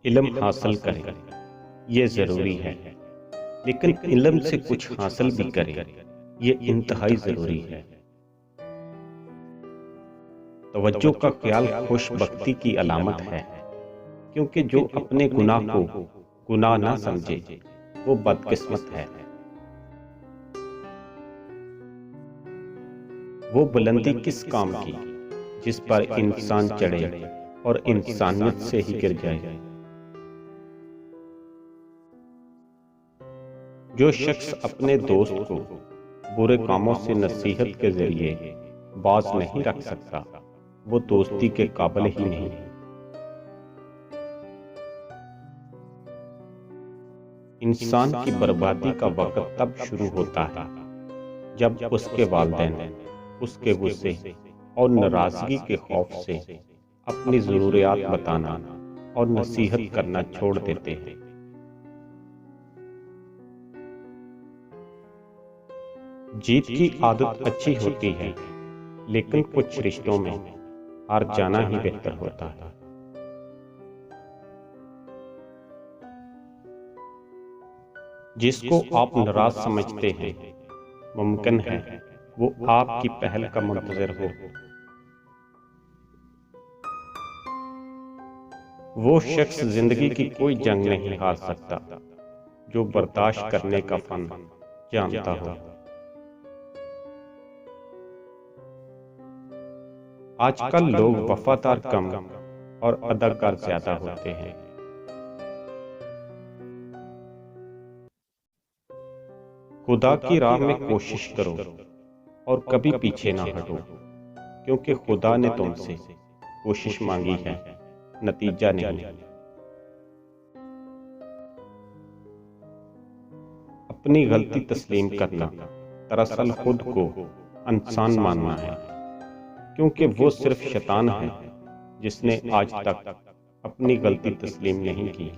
علم حاصل کرے یہ ضروری ہے، لیکن علم سے کچھ حاصل بھی کرے یہ انتہائی ضروری ہے۔ توجہ کا خیال خوش بختی کی علامت ہے، کیونکہ جو اپنے گناہ کو گناہ نہ سمجھے وہ بدقسمت ہے۔ وہ بلندی کس کام کی جس پر انسان چڑھے اور انسانیت سے ہی گر جائے۔ جو شخص اپنے دوست کو برے کاموں سے نصیحت کے ذریعے باز نہیں رکھ سکتا وہ دوستی کے قابل ہی نہیں۔ انسان کی بربادی کا وقت تب شروع ہوتا ہے جب اس کے والدین اس کے غصے اور ناراضگی کے خوف سے اپنی ضروریات بتانا اور نصیحت کرنا چھوڑ دیتے ہیں۔ جیت کی عادت اچھی ہوتی ہے، لیکن کچھ رشتوں میں ہار جانا ہی بہتر ہوتا ہے۔ جس کو آپ ناراض سمجھتے ہیں ممکن ہے وہ آپ کی پہل کا منتظر ہو۔ وہ شخص زندگی کی کوئی جنگ نہیں ہار سکتا جو برداشت کرنے کا فن جانتا ہو۔ آج کل لوگ وفادار کم اور اداکار زیادہ ہوتے ہیں۔ خدا کی راہ میں کوشش کرو اور کبھی پیچھے نہ ہٹو، کیونکہ خدا نے تم سے کوشش مانگی ہے، نتیجہ نہیں۔ اپنی غلطی تسلیم کرنا دراصل خود کو انسان ماننا ہے، کیونکہ وہ صرف شیطان ہے جس نے آج تک اپنی غلطی تسلیم نہیں کی۔